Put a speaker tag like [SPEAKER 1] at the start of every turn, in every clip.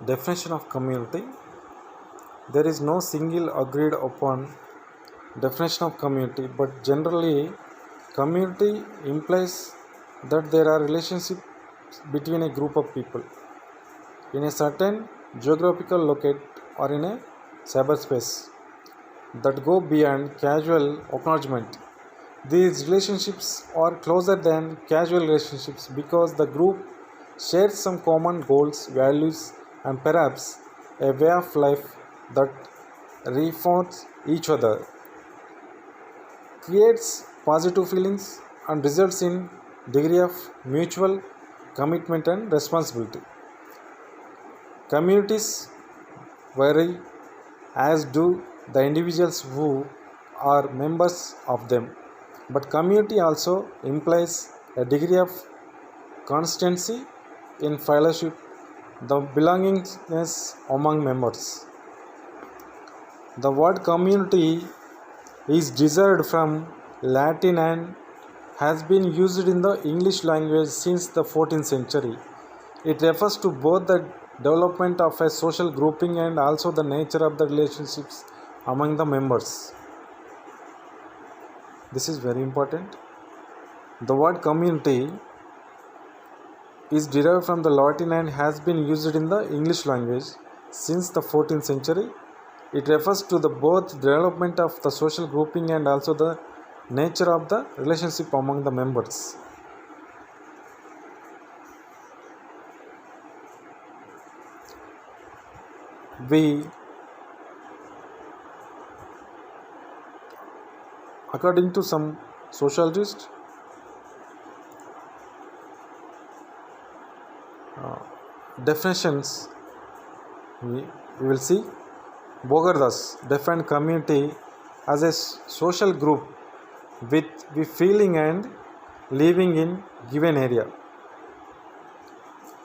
[SPEAKER 1] Definition of community. There is no single agreed upon definition of community, but generally, community implies that there are relationships between a group of people in a certain geographical locale or in a cyberspace that go beyond casual acknowledgement. These relationships are closer than casual relationships because the group shares some common goals, values, and perhaps a way of life that reinforce each other, creates positive feelings, and results in degree of mutual commitment and responsibility. Communities vary, as do the individuals who are members of them. But community also implies a degree of constancy in fellowship, the belongingness among members. The word community is derived from Latin and has been used in the English language since the 14th century. It refers to both the development of a social grouping and also the nature of the relationships among the members. This is very important. The word community is derived from the Latin and has been used in the English language since the 14th century. It refers to the both development of the social grouping and also the nature of the relationship among the members. According to some sociologists, definitions we will see. Bogardas defined community as a social group with feeling and living in given area.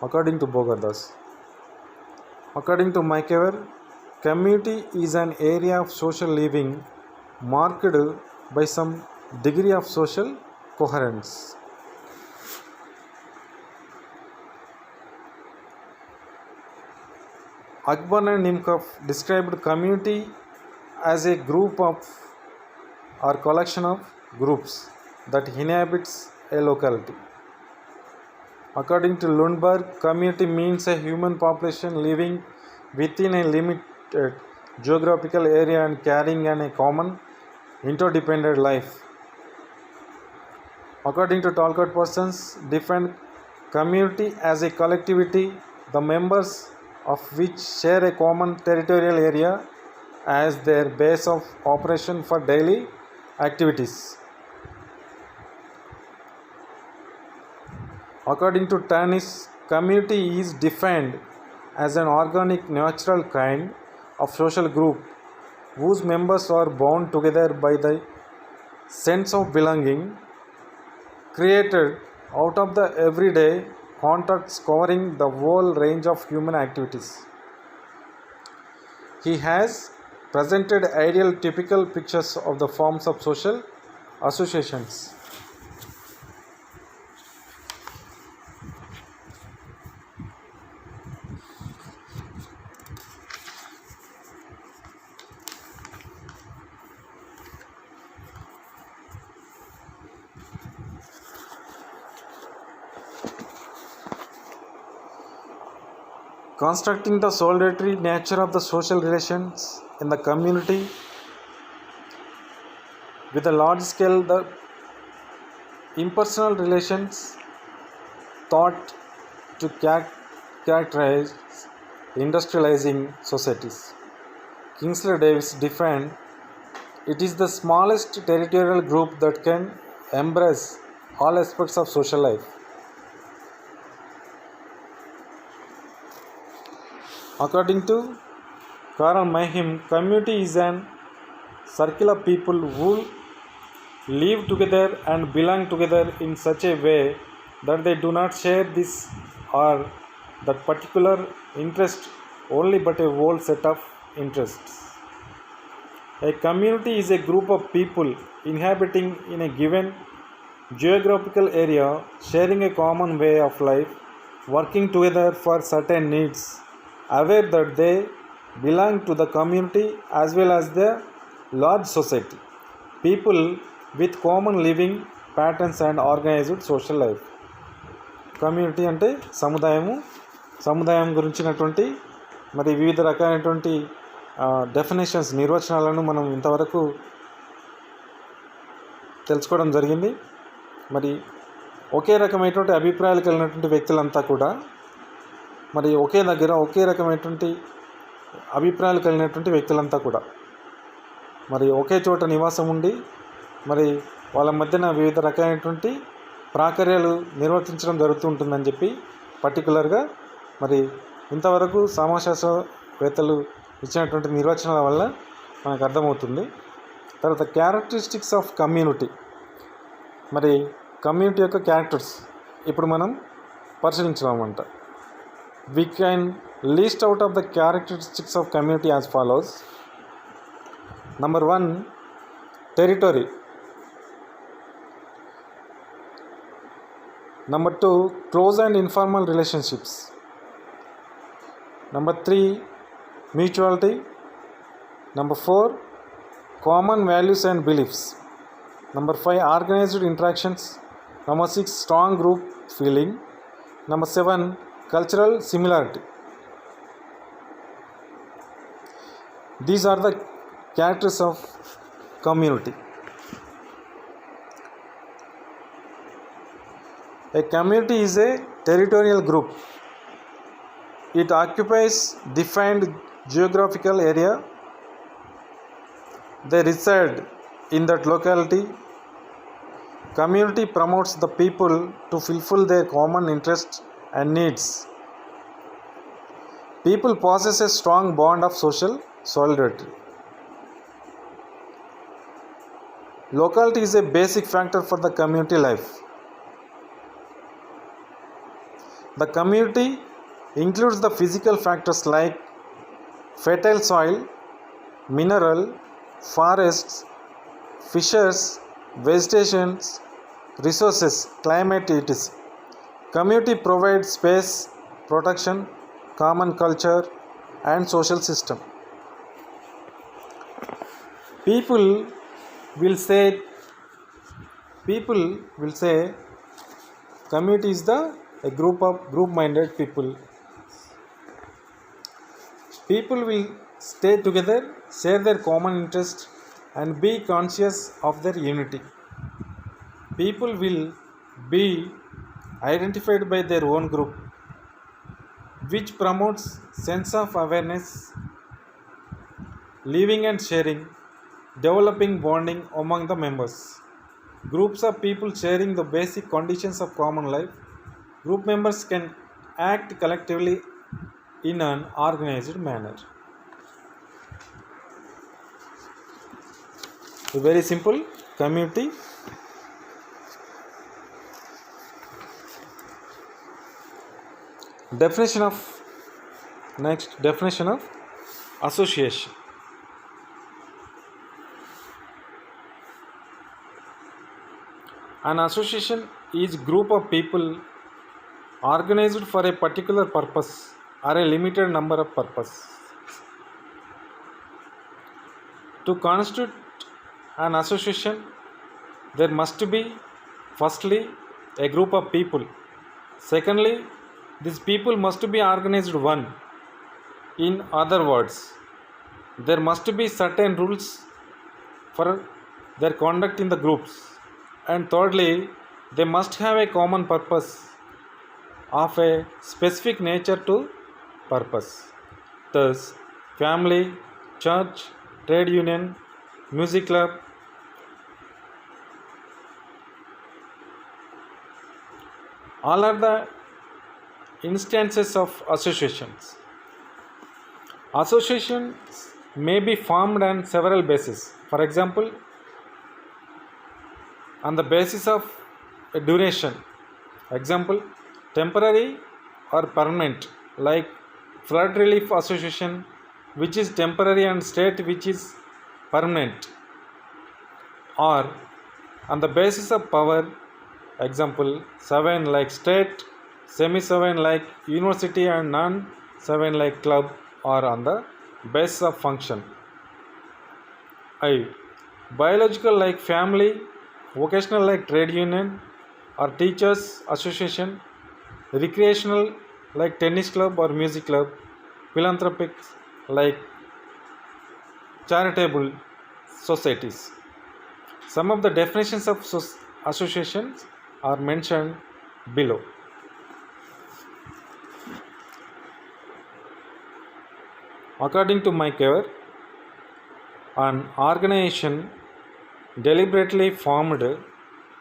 [SPEAKER 1] According to Bogardas. According to Mickever, community is an area of social living marked by some degree of social coherence. Akbar and Nimkov described community as a group of or collection of groups that inhabits a locality. According to Lundberg, community means a human population living within a limited geographical area and carrying a common interdependent life. According to Talcott, Parsons defined community as a collectivity, the members of which share a common territorial area as their base of operation for daily activities. According to Tanis, community is defined as an organic natural kind of social group whose members are bound together by the sense of belonging created out of the everyday contacts covering the whole range of human activities. He has presented ideal typical pictures of the forms of social associations. Constructing the solitary nature of the social relations in the community with a large scale the impersonal relations thought to characterize industrializing societies. Kingsley Davis defined it is the smallest territorial group that can embrace all aspects of social life. According to Karl Mayhem, community is an circle of people who live together and belong together in such a way that they do not share this or that particular interest only but a whole set of interests. A community is a group of people inhabiting in a given geographical area, sharing a common way of life, working together for certain needs, aware that they belong to the community as well as the large society. People with common living patterns and organized social life. Community అంటే సముదాయం గురించినటువంటి మరి వివిధ రకాలైనటువంటి definitions నిర్వచనాలను మనం ఇంతవరకు తెలుసుకోవడం జరిగింది. మరి ఒకే రకమైనటువంటి అభిప్రాయాలు కలిగినటువంటి వ్యక్తులంతా కూడా మరి ఒకే దగ్గర ఒకే రకమైనటువంటి అభిప్రాయాలు కలిగినటువంటి వ్యక్తులంతా కూడా మరి ఒకే చోట నివాసం ఉండి మరి వాళ్ళ మధ్యన వివిధ రకాలైనటువంటి ప్రాకర్యాలు నిర్వర్తించడం జరుగుతూ ఉంటుందని చెప్పి పర్టికులర్గా మరి ఇంతవరకు సమాజశాస్త్రవేత్తలు ఇచ్చినటువంటి నిర్వచనాల వల్ల మనకు అర్థమవుతుంది. తర్వాత క్యారెక్టరిస్టిక్స్ ఆఫ్ కమ్యూనిటీ, మరి కమ్యూనిటీ యొక్క క్యారెక్టర్స్ ఇప్పుడు మనం పరిశీలించామంట. We can list out of the characteristics of community as follows. Number 1, territory. Number 2, close and informal relationships. Number 3, mutuality. Number 4, common values and beliefs. Number 5, organized interactions. Number 6, strong group feeling. Number 7, cultural similarity. These are the characters of community. A community is a territorial group. It occupies defined geographical area. They reside in that locality. Community promotes the people to fulfill their common interests and needs. People possess a strong bond of social solidarity. Locality is a basic factor for the community life. The community includes the physical factors like fertile soil, mineral, forests, fishes, vegetations, resources, climate, etc. Community provides space, protection, common culture, and social system. People will say community is a group-minded people. People will stay together, share their common interest, and be conscious of their unity. People will be identified by their own group, which promotes sense of awareness, living and sharing, developing bonding among the members. Groups of people sharing the basic conditions of common life. Group members can act collectively in an organized manner. Very simple. Community. Definition of association. An association is group of people organized for a particular purpose or a limited number of purposes. To constitute an association, there must be firstly a group of people. Secondly, these people must be organized one. In other words, there must be certain rules for their conduct in the groups. And thirdly, they must have a common purpose of a specific nature to purpose. Thus, family, church, trade union, music club, all are the instances of associations. Associations may be formed on several bases. For example, on the basis of a duration. Example, temporary or permanent, like flood relief association, which is temporary, and state, which is permanent. Or on the basis of power. Example, sovereign like state, semi-sovereign like university, and non 7 like club or on the basis of function. I. Biological like family, vocational like trade union or teachers association, recreational like tennis club or music club, philanthropic like charitable societies. Some of the definitions of associations are mentioned below. According to Mike Ever, an organization deliberately formed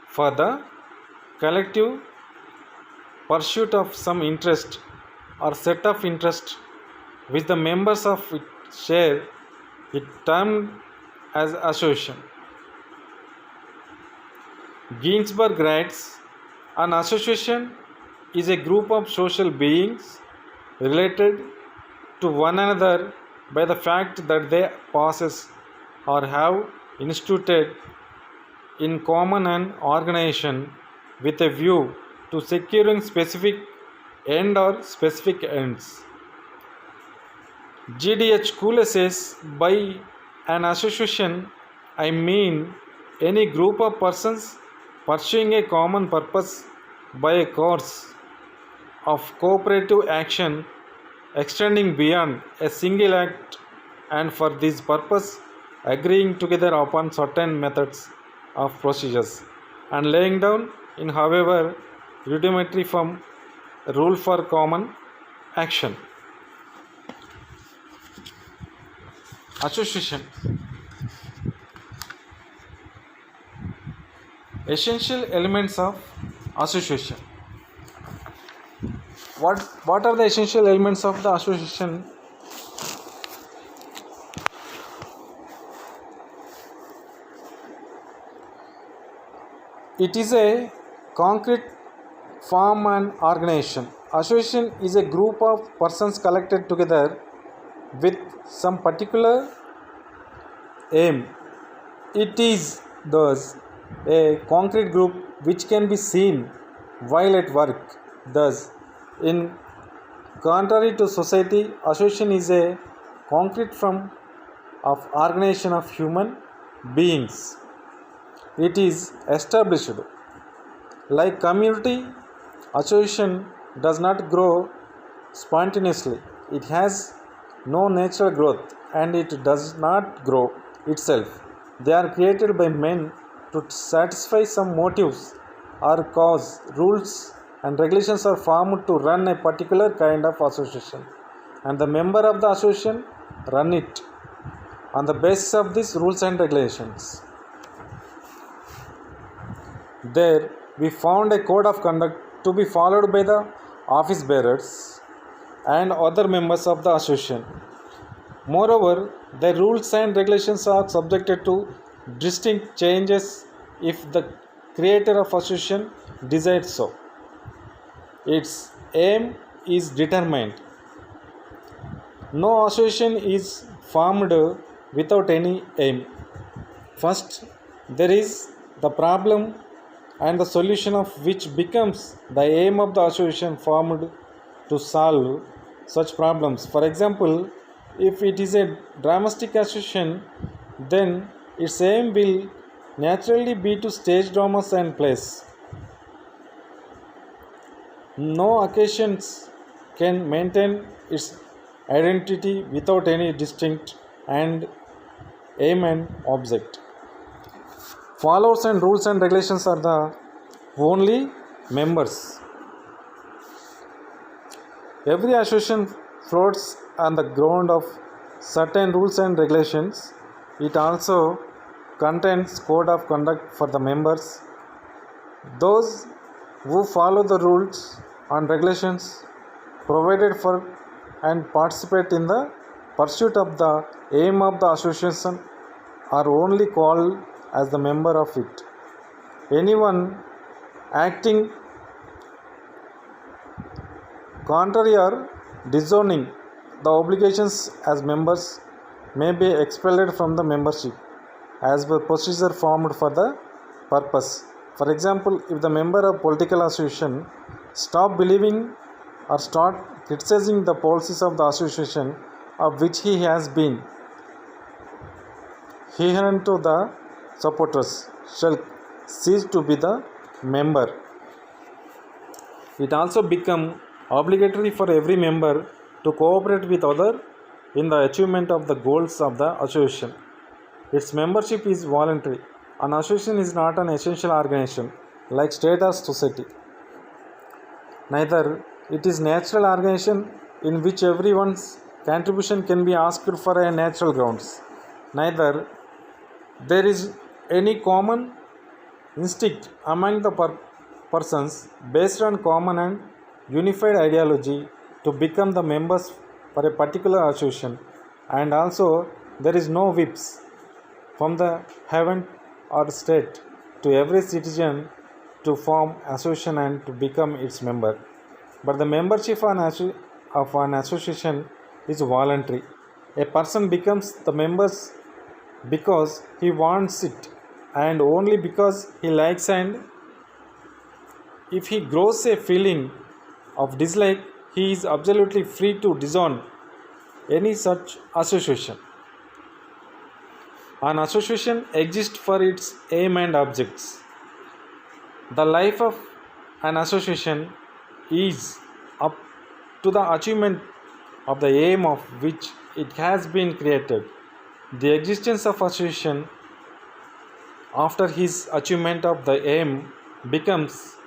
[SPEAKER 1] for the collective pursuit of some interest or set of interest which the members of it share, it termed as association. Ginsberg writes, an association is a group of social beings related to one another by the fact that they possess or have instituted in common an organization with a view to securing specific end or specific ends. G.D.H. Cooley says, by an association, I mean any group of persons pursuing a common purpose by a course of cooperative action extending beyond a single act, and for this purpose agreeing together upon certain methods of procedures and laying down in however rudimentary form rule for common action. Association. Essential elements of association. What are the essential elements of the association? It is a concrete form and organization. Association is a group of persons collected together with some particular aim. It is thus a concrete group which can be seen while at work. Thus, in contrary to society, association is a concrete form of organization of human beings. It is established. Like community, association does not grow spontaneously. It has no natural growth and it does not grow itself. They are created by men to satisfy some motives or cause. Rules and regulations are formed to run a particular kind of association, and the member of the association run it on the basis of these rules and regulations. There we found a code of conduct to be followed by the office bearers and other members of the association. Moreover, the rules and regulations are subjected to distinct changes if the creator of association desires so. Its aim is determined. No association is formed without any aim. First, there is the problem and the solution of which becomes the aim of the association formed to solve such problems. For example, if it is a dramatic association, then its aim will naturally be to stage dramas and plays. No occasions can maintain its identity without any distinct and aim and object. Followers and rules and regulations are the only members. Every association floats on the ground of certain rules and regulations. It also contains code of conduct for the members. Those who follow the rules and regulations provided for and participate in the pursuit of the aim of the association are only called as the member of it. Anyone acting contrary or disowning the obligations as members may be expelled from the membership as per procedure formed for the purpose. For example, if the member of political association stop believing or start criticizing the policies of the association of which he has been adherent to, the supporters shall cease to be the member. It also become obligatory for every member to cooperate with other in the achievement of the goals of the association. Its membership is voluntary. An association is not an essential organization like state or society. Neither it is natural organization in which everyone's contribution can be asked for a natural grounds. Neither there is any common instinct among the persons based on common and unified ideology to become the members for a particular association, and also there is no whips from the heaven or state to every citizen to form association and to become its member. But the membership of an association is voluntary. A person becomes the members because he wants it and only because he likes, and if he grows a feeling of dislike, he is absolutely free to disown any such association. An association exists for its aim and objects. The life of an association is up to the achievement of the aim of which it has been created. The existence of association after his achievement of the aim becomes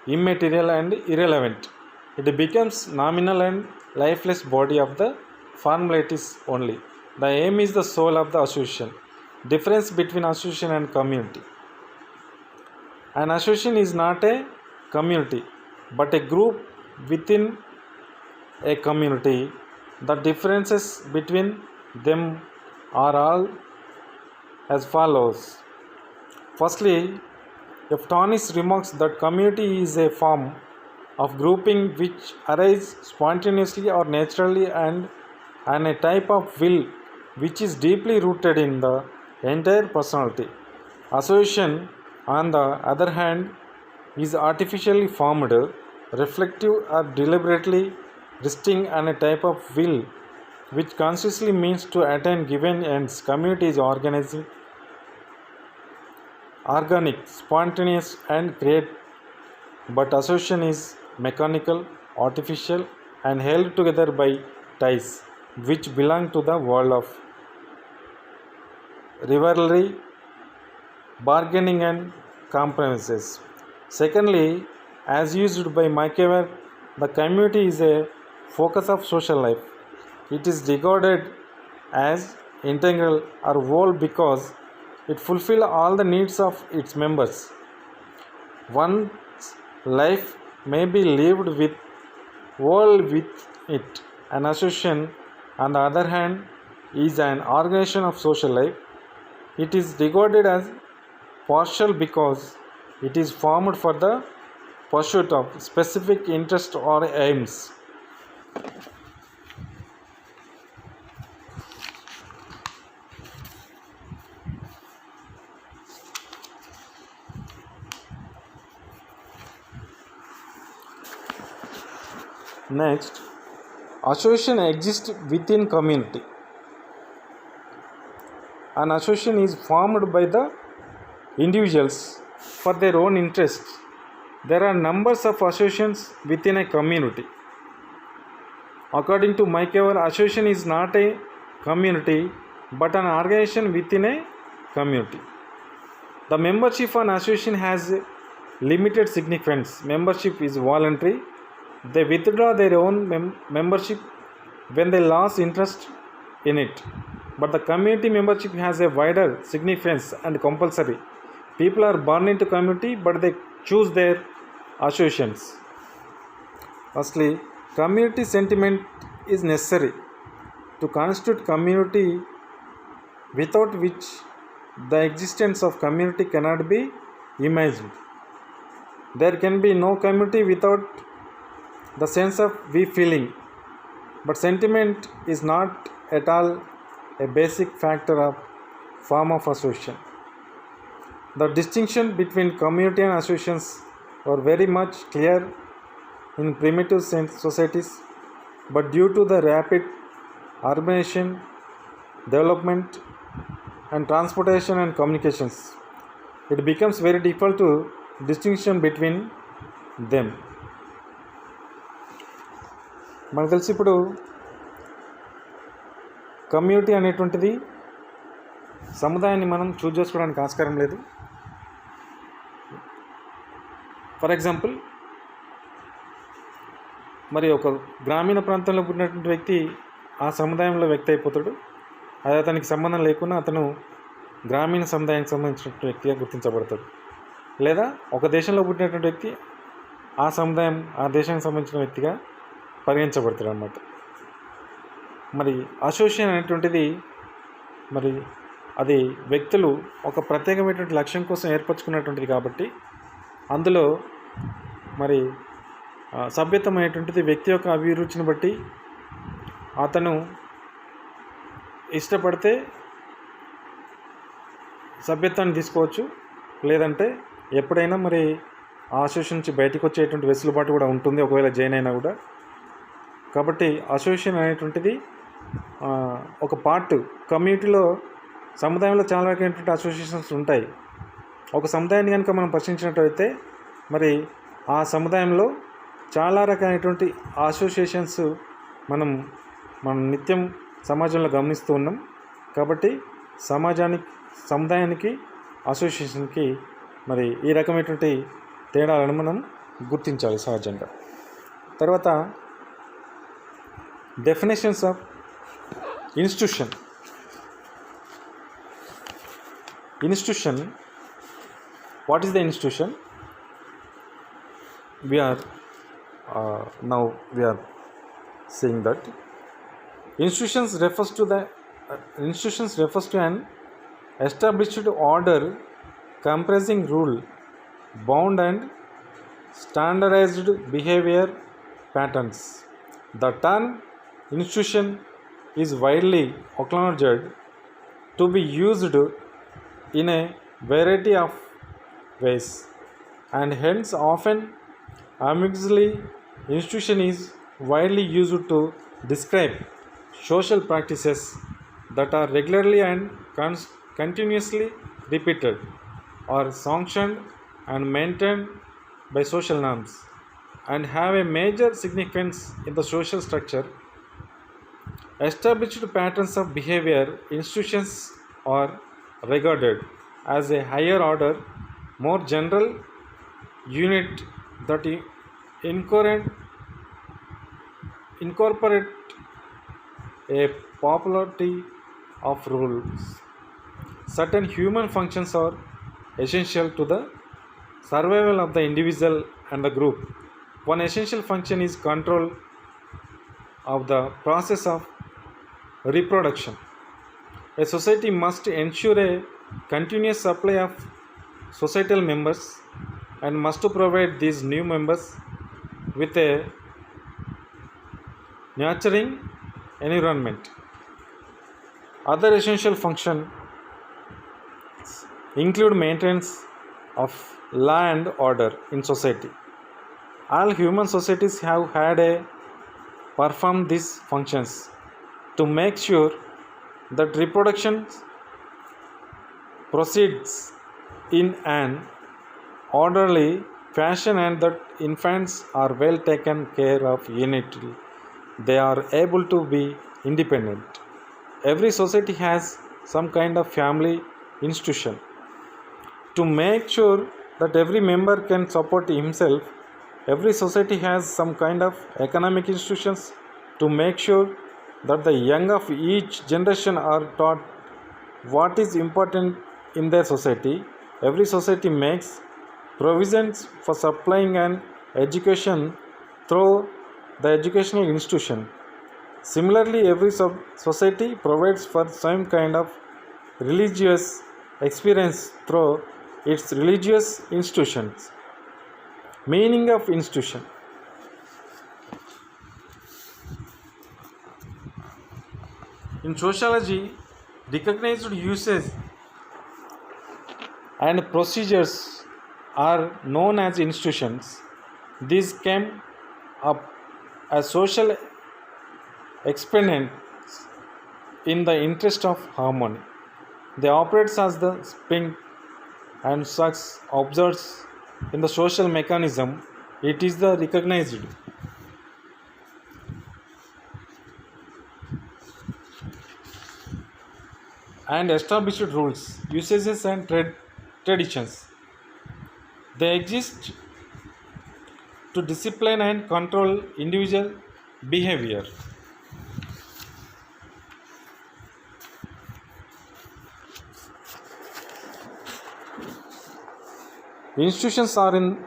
[SPEAKER 1] immaterial and irrelevant. It becomes nominal and lifeless body of the formalities only. The aim is the soul of the association. Difference between association and community. An association is not a community but a group within a community. The differences between them are all as follows. Firstly, Efthanes remarks that community is a form of grouping which arises spontaneously or naturally, and a type of will which is deeply rooted in the entire personality. Association, on the other hand, is artificially formed, reflective or deliberately distinct, and a type of will which consciously means to attain given ends. Community is organic, spontaneous, and create, but association is mechanical, artificial, and held together by ties which belong to the world of rivalry, bargaining, and compromises. Secondly, as used by Machiavelli, the community is a focus of social life. It is regarded as integral or whole because it fulfills all the needs of its members. One's life may be lived with all with it. An association, on the other hand, is an organization of social life. It is regarded as partial because it is formed for the pursuit of specific interests or aims. Next, association exists within community. An association is formed by the individuals for their own interests. There are numbers of associations within a community. According to Machiavelli, association is not a community but an organization within a community. The membership of an association has limited significance. Membership is voluntary. They withdraw their own membership when they lose interest in it. But the community membership has a wider significance and compulsory. People are born into community but they choose their associations. Firstly, community sentiment is necessary to constitute community, without which the existence of community cannot be imagined. There can be no community without the sense of we feeling, but sentiment is not at all a basic factor of form of association. The distinction between community and associations were very much clear in primitive societies, but due to the rapid urbanization, development, and transportation and communications, it becomes very difficult to distinction between them. మనకు తెలిసి ఇప్పుడు community అనేటువంటిది సముదాయాన్ని మనం choose చేసుకోవడానికి ఆస్కారం లేదు. For example, మరి ఒక గ్రామీణ ప్రాంతంలో పుట్టినటువంటి వ్యక్తి ఆ సముదాయంలో వ్యక్తి అయిపోతాడు. అది అతనికి సంబంధం లేకుండా అతను గ్రామీణ సముదాయానికి సంబంధించినటువంటి వ్యక్తిగా గుర్తించబడతాడు. లేదా ఒక దేశంలో పుట్టినటువంటి వ్యక్తి ఆ సముదాయం ఆ దేశానికి సంబంధించిన వ్యక్తిగా పరిగణించబడతాడు అన్నమాట. మరి అసోసియేషన్ అనేటువంటిది మరి అది వ్యక్తులు ఒక ప్రత్యేకమైనటువంటి లక్ష్యం కోసం ఏర్పరచుకున్నటువంటిది కాబట్టి అందులో మరి సభ్యత్వం అనేటువంటిది వ్యక్తి యొక్క అభిరుచిని బట్టి అతను ఇష్టపడితే సభ్యత్వాన్ని తీసుకోవచ్చు, లేదంటే ఎప్పుడైనా మరి ఆ అసోసియేషన్ నుంచి బయటకు వచ్చేటువంటి వెసులుబాటు కూడా ఉంటుంది ఒకవేళ జాయిన్ అయినా కూడా. కాబట్టి అసోసియేషన్ అనేటువంటిది ఒక పార్ట్. కమ్యూనిటీలో సముదాయంలో చాలా రకమైనటువంటి అసోసియేషన్స్ ఉంటాయి. ఒక సముదాయాన్ని కనుక మనం ప్రశ్నించినట్లయితే మరి ఆ సముదాయంలో చాలా రకాలైనటువంటి అసోసియేషన్స్ మనం నిత్యం సమాజంలో గమనిస్తూ ఉన్నాం. కాబట్టి సముదాయానికి అసోసియేషన్కి మరి ఈ రకమైనటువంటి తేడాలను మనం గుర్తించాలి సహజంగా. తర్వాత definitions of institution. What is the institution? We are saying that institutions refers to an established order comprising rule, bound and standardized behavior patterns. The term institution is widely acknowledged to be used in a variety of ways, and hence often ambiguously. Institution is widely used to describe social practices that are regularly and continuously repeated or sanctioned and maintained by social norms and have a major significance in the social structure. Established patterns of behavior institutions are regarded as a higher order, more general unit that incorporate a popularity of rules. Certain human functions are essential to the survival of the individual and the group. One essential function is control of the process of reproduction. A society must ensure a continuous supply of societal members and must provide these new members with a nurturing environment. Other essential functions include maintenance of law and order in society. All human societies have had a perform these functions to make sure that reproduction proceeds in an orderly fashion and that infants are well taken care of unitedly. They are able to be independent. Every society has some kind of family institution to make sure that every member can support himself. Every society has some kind of economic institutions to make sure that the young of each generation are taught what is important in their society. Every society makes provisions for supplying an education through the educational institution. Similarly, every society provides for some kind of religious experience through its religious institutions. Meaning of institution. In sociology, recognized uses and procedures are known as institutions. These came up as social experiment in the interest of harmony. They operate as the spring and such observes in the social mechanism. It is the recognized and established rules, usages, and traditions. They exist to discipline and control individual behavior. Institutions are in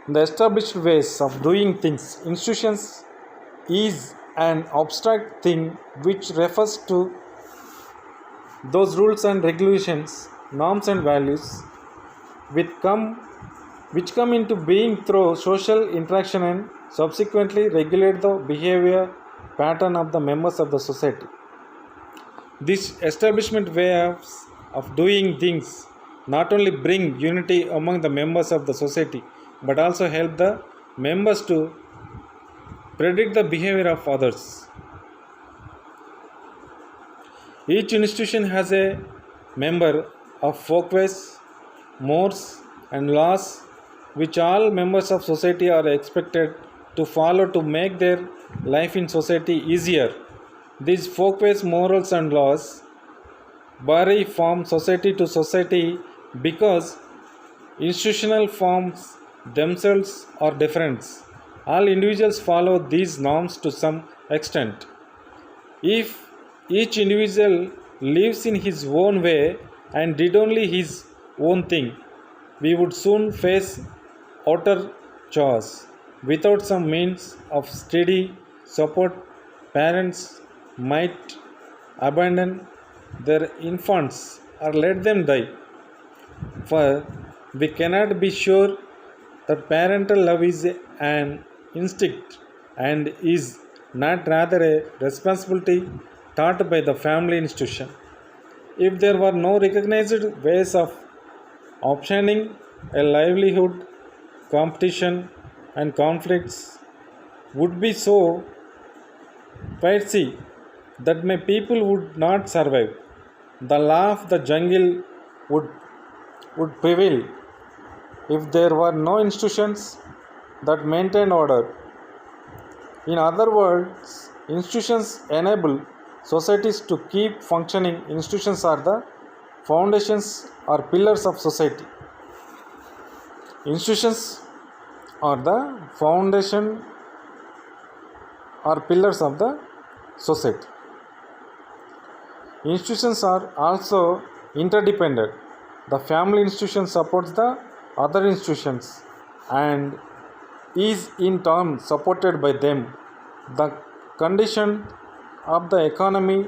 [SPEAKER 1] the established ways of doing things. Institutions is an abstract thing which refers to those rules and regulations, norms and values which come into being through social interaction and subsequently regulate the behavior pattern of the members of the society. This establishment ways of doing things not only bring unity among the members of the society but also help the members to predict the behavior of others. Each institution has a member of folkways, mores, and laws which all members of society are expected to follow to make their life in society easier. These folkways, morals, and laws vary from society to society because institutional forms themselves are different. All individuals follow these norms to some extent. If each individual lives in his own way and did only his own thing, we would soon face outer chores. Without some means of steady support, parents might abandon their infants or let them die. For we cannot be sure that parental love is an instinct and is not rather a responsibility taught by the family institution. If there were no recognized ways of obtaining a livelihood, competition and conflicts would be so fierce that my people would not survive. The law of the jungle would prevail if there were no institutions that maintained order. In other words, institutions enable societies to keep functioning. Institutions are the foundations or pillars of society. Institutions are the foundation or pillars of the society. Institutions are also interdependent. The family institution supports the other institutions and is in turn supported by them. The condition of the economy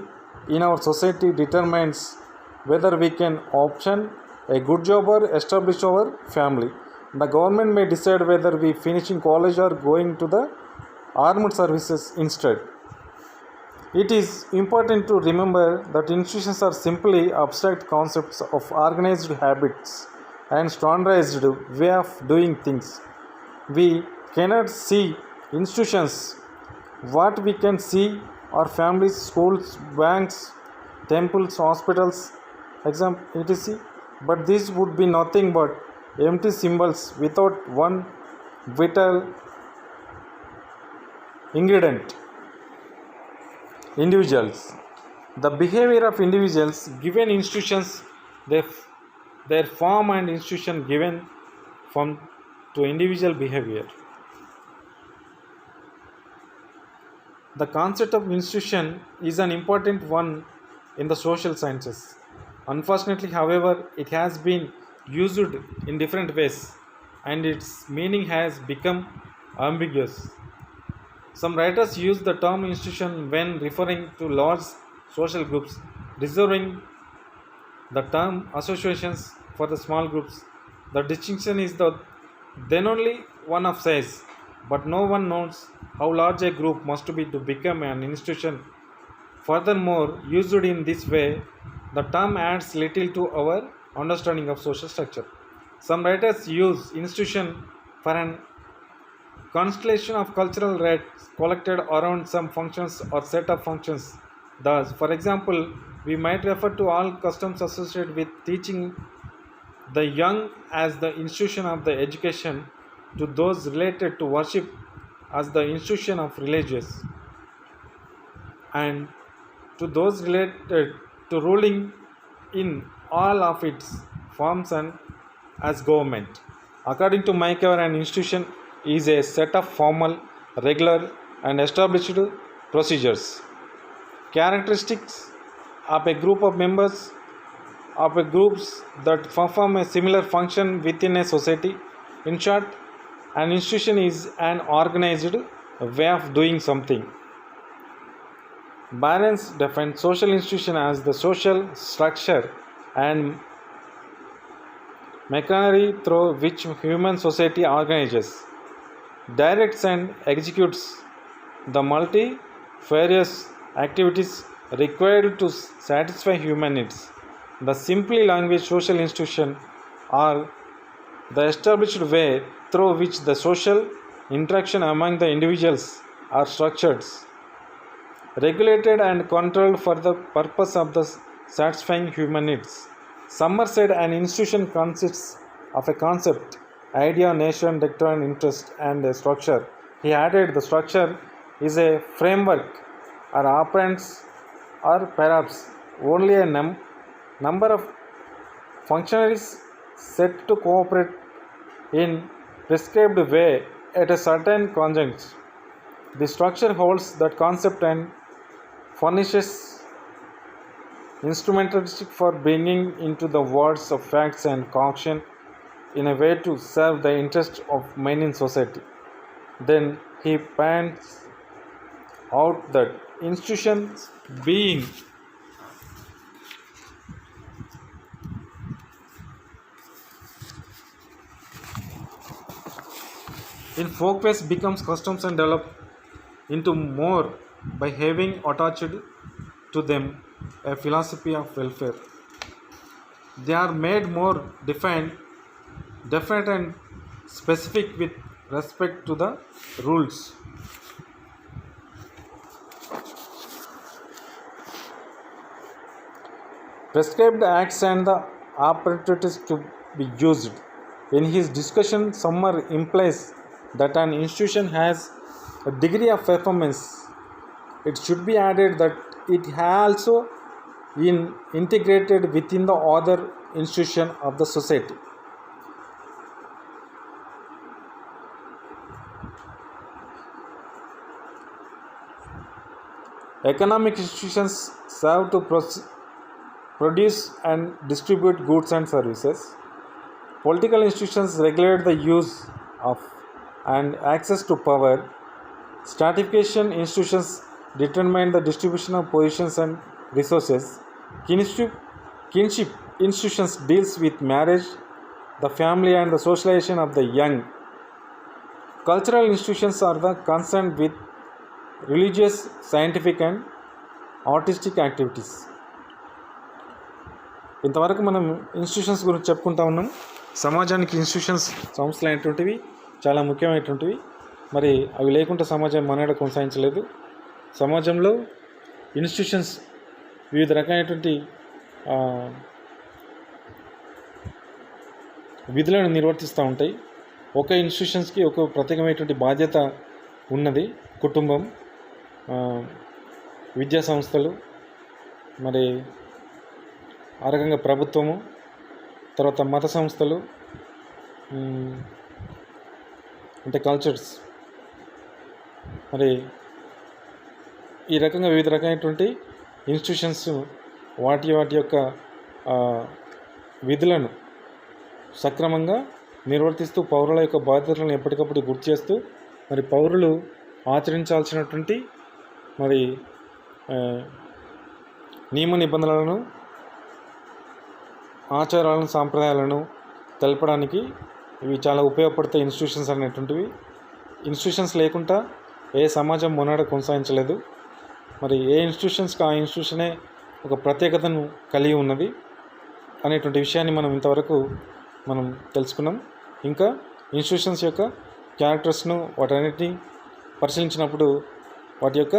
[SPEAKER 1] in our society determines whether we can option a good job or establish our family. The government may decide whether we finishing college or going to the armed services instead. It is important to remember that institutions are simply abstract concepts of organized habits and standardized way of doing things. We cannot see institutions. What we can see are families, schools, banks, temples, hospitals, etc. But these would be nothing but empty symbols without one vital ingredient: individuals. The behavior of individuals given institutions, their form and institution given form to individual behavior. The concept of institution is an important one in the social sciences. Unfortunately, however, it has been used in different ways and its meaning has become ambiguous. Some writers use the term institution when referring to large social groups, reserving the term associations for the small groups. The distinction is then only one of size, but no one knows how large a group must be to become an institution. Furthermore, used in this way, the term adds little to our understanding of social structure. Some writers use institution for an constellation of cultural rates collected around some functions or set of functions. Thus, for example, we might refer to all customs associated with teaching the young as the institution of the education, to those related to worship as the institution of religious, and to those related to ruling in all of its forms and as government. According to Makeover, an institution is a set of formal, regular, and established procedures, characteristics of a group of members of a groups that perform a similar function within a society. In short, an institution is an organized way of doing something. Barnes defines social institution as the social structure and machinery through which human society organizes, directs and executes the multifarious activities required to satisfy human needs. The simply language social institution are the established way through which the social interaction among the individuals are structured, regulated and controlled for the purpose of the satisfying human needs. Summer said an institution consists of a concept, idea, nation, doctrine, interest, and a structure. He added the structure is a framework or operates or perhaps only a number of functionaries set to cooperate in prescribed way at a certain conjunct. The structure holds that concept and furnishes instrumentalistic for bringing into the words of facts and caution in a way to serve the interests of men in society. Then he points out that institutions being in folkways becomes customs and develop into more by having attached to them a philosophy of welfare. They are made more defined, definite and specific with respect to the rules. Prescribed acts and the opportunities to be used. In his discussion, Summer implies that an institution has a degree of performance. It should be added that it also integrated within the other institution of the society. Economic institutions serve to produce and distribute goods and services. Political institutions regulate the use of and access to power. Stratification institutions determine the distribution of positions and resources. Kinship institutions deals with marriage, the family and the socialization of the young. Cultural institutions are the concerned with religious, scientific and artistic activities. ఇంతవరకు మనం institutions గురించి చెప్పుకుంటా ఉన్నాం. సమాజానికి institutions సంస్థలు అయినటువంటివి చాలా ముఖ్యమైనటువంటివి. మరి అవి లేకుండా సమాజం మనుగడ కొనసాగించలేదు. సమాజంలో ఇన్స్టిట్యూషన్స్ వివిధ రకమైనటువంటి విధులను నిర్వర్తిస్తూ ఉంటాయి. ఒక ఇన్స్టిట్యూషన్స్కి ఒక ప్రత్యేకమైనటువంటి బాధ్యత ఉన్నది. కుటుంబం, విద్యా సంస్థలు, మరి ఆ రకంగా ప్రభుత్వము, తర్వాత మత సంస్థలు, అంటే కల్చర్స్, మరి ఈ రకంగా వివిధ రకమైనటువంటి ఇన్స్టిట్యూషన్స్ వాటి యొక్క విధులను సక్రమంగా నిర్వర్తిస్తూ పౌరుల యొక్క బాధ్యతలను ఎప్పటికప్పుడు గుర్తు చేస్తూ మరి పౌరులు ఆచరించాల్సినటువంటి మరి నియమ నిబంధనలను, ఆచారాలను, సాంప్రదాయాలను తెలపడానికి ఇవి చాలా ఉపయోగపడతాయి ఇన్స్టిట్యూషన్స్ అనేటువంటివి. ఇన్స్టిట్యూషన్స్ లేకుండా ఏ సమాజం మనుగడ కొనసాగించలేదు. మరి ఏ ఇన్స్టిట్యూషన్స్కి ఆ ఇన్స్టిట్యూషనే ఒక ప్రత్యేకతను కలిగి ఉన్నది అనేటువంటి విషయాన్ని మనం ఇంతవరకు తెలుసుకున్నాం. ఇంకా ఇన్స్టిట్యూషన్స్ యొక్క క్యారెక్టర్స్ను వాటన్నిటిని పరిశీలించినప్పుడు వాటి యొక్క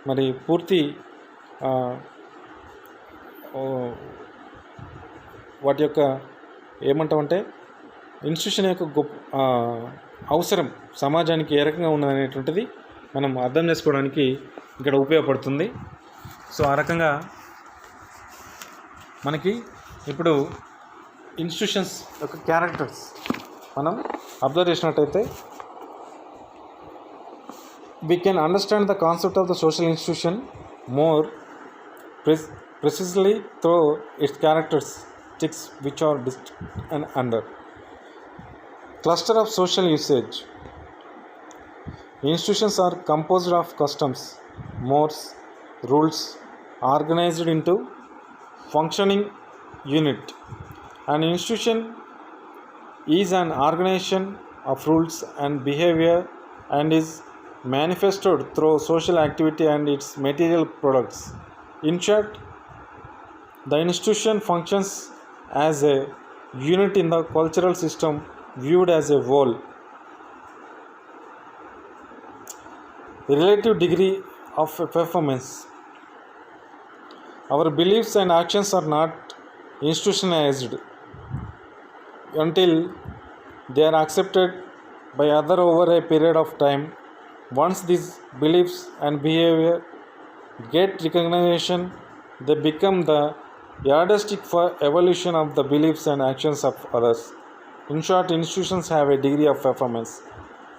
[SPEAKER 1] మరి పూర్తి వాటి యొక్క ఏమంటామంటే ఇన్స్టిట్యూషన్ యొక్క అవసరం సమాజానికి ఏ రకంగా ఉన్నదనేటువంటిది మనం అర్థం చేసుకోవడానికి ఇక్కడ ఉపయోగపడుతుంది. సో ఆ రకంగా మనకి ఇప్పుడు ఇన్స్టిట్యూషన్స్ యొక్క క్యారెక్టర్స్ మనం అబ్జర్వ్ చేసినట్టయితే we can understand the concept of the social institution more precisely through its characteristics, which are listed and under. Cluster of social usage. Institutions are composed of customs, mores, rules organized into functioning unit. An institution is an organization of rules and behavior and is manifested through social activity and its material products. In short, the institution functions as a unit in the cultural system viewed as a whole. Relative degree of performance. Our beliefs and actions are not institutionalized until they are accepted by others over a period of time. Once these beliefs and behavior get recognition, they become the yardstick for evolution of the beliefs and actions of others. In short, institutions have a degree of performance.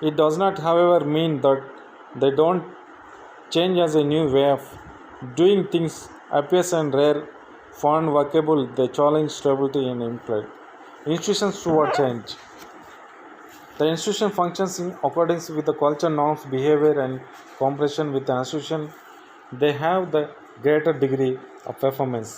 [SPEAKER 1] It does not, however, mean that they don't change as a new way of doing things appears and rare found workable. They challenge stability and implied. Institutions toward change. The institution functions in accordance with the culture, norms, behavior, and cooperation with the institution. They have the greater degree of performance.